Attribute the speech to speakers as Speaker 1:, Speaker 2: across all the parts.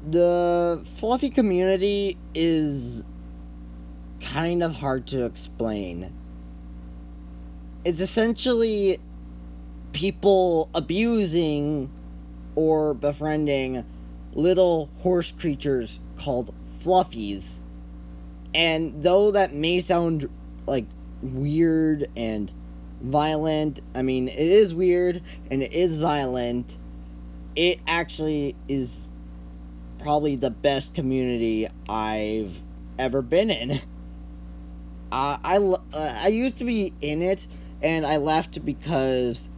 Speaker 1: The fluffy community is kind of hard to explain. It's essentially people abusing or befriending little horse creatures called fluffies. And though that may sound like weird and violent, I mean, it is weird and it is violent. It actually is probably the best community I've ever been in. I used to be in it, and I left because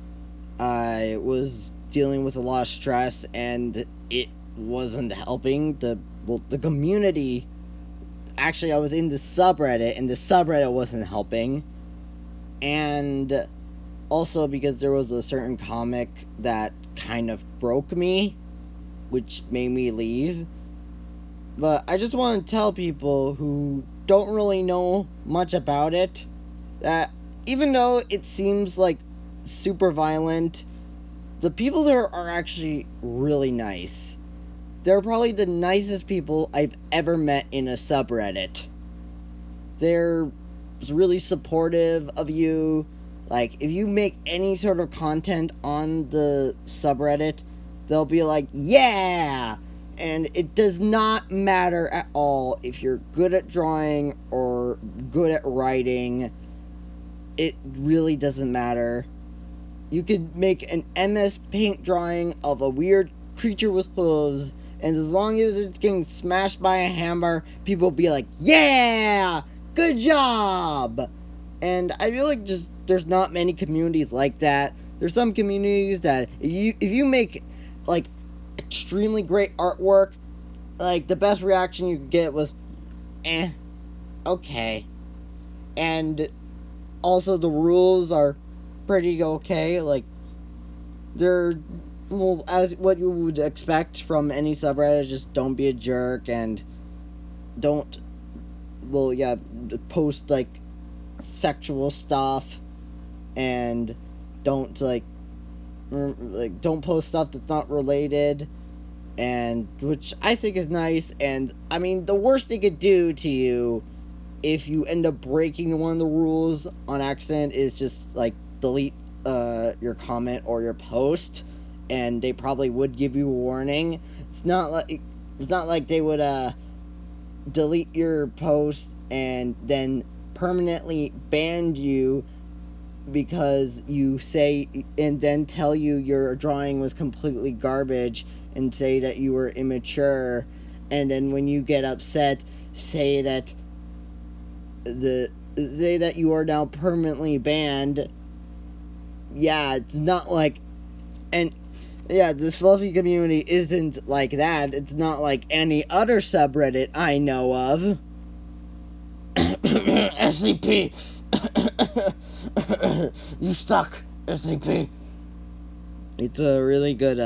Speaker 1: I was dealing with a lot of stress, and it wasn't helping the community. Actually, I was in the subreddit, and the subreddit wasn't helping, and also because there was a certain comic that kind of broke me, which made me leave. But I just want to tell people who don't really know much about it that even though it seems like super violent, the people there are actually really nice. They're probably the nicest people I've ever met in a subreddit. They're really supportive of you. Like, if you make any sort of content on the subreddit, they'll be like, yeah! And it does not matter at all if you're good at drawing or good at writing. It really doesn't matter. You could make an MS Paint drawing of a weird creature with hooves, and as long as it's getting smashed by a hammer, people will be like, yeah! Good job! And I feel like just there's not many communities like that. There's some communities that if you make like extremely great artwork, like the best reaction you could get was okay. And also the rules are pretty okay. Like they're well as what you would expect from any subreddit. Just don't be a jerk and don't post like sexual stuff and don't don't post stuff that's not related, and which I think is nice. And I mean, the worst they could do to you if you end up breaking one of the rules on accident is just like delete your comment or your post, and they probably would give you a warning. It's not like they would delete your post and then permanently ban you because you say and then tell you your drawing was completely garbage and say that you were immature, and then when you get upset say that you are now permanently banned. Yeah, it's not like, and yeah, this fluffy community isn't like that. It's not like any other subreddit I know of. SCP. You suck, SCP. It's a really good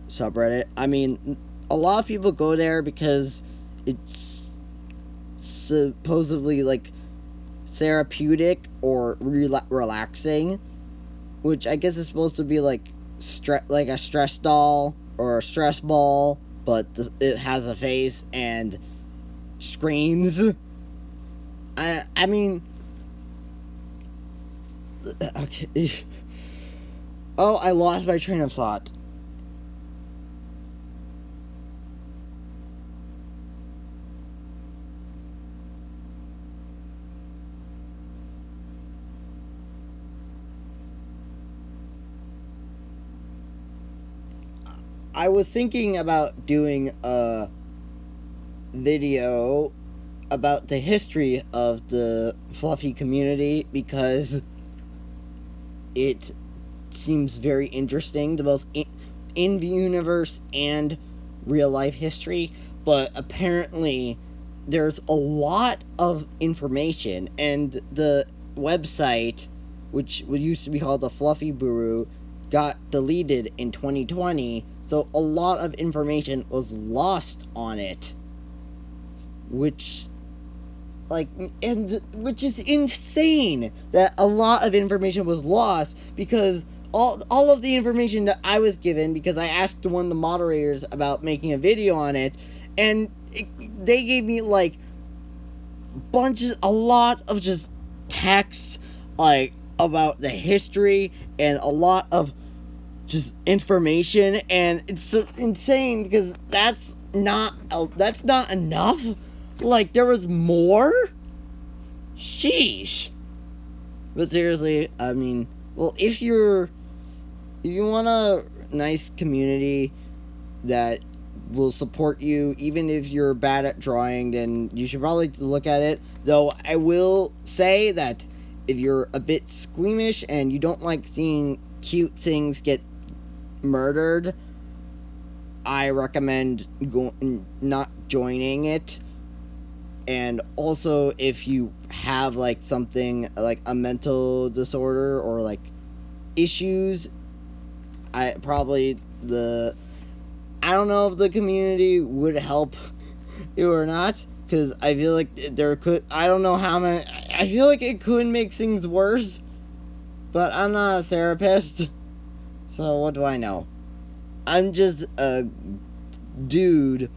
Speaker 1: subreddit. I mean, a lot of people go there because it's supposedly like therapeutic or relaxing, which I guess is supposed to be like like a stress doll or a stress ball, but it has a face and screams. I mean, okay. Oh, I lost my train of thought. I was thinking about doing a video about the history of the fluffy community because it seems very interesting, the both in the universe and real life history. But apparently there's a lot of information, and the website, which used to be called the Fluffy Buru, got deleted in 2020, so a lot of information was lost on it, which which is insane that a lot of information was lost, because all of the information that I was given, because I asked one of the moderators about making a video on it, and they gave me like a lot of just text, like about the history and a lot of just information, and it's so insane because that's not enough. Like there was more. Sheesh. But seriously, I mean, well, if you want a nice community that will support you, even if you're bad at drawing, then you should probably look at it. Though I will say that if you're a bit squeamish and you don't like seeing cute things get murdered, I recommend not joining it. And also, if you have like something like a mental disorder or like issues, I probably the I don't know if the community would help you or not, because I feel like there could, I don't know how many, I feel like it could make things worse, but I'm not a therapist, so what do I know? I'm just a dude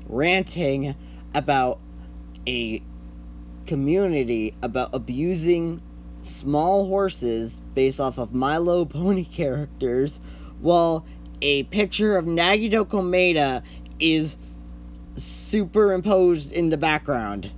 Speaker 1: ranting about a community about abusing small horses based off of My Little Pony characters, while a picture of Nagito Komeda is superimposed in the background.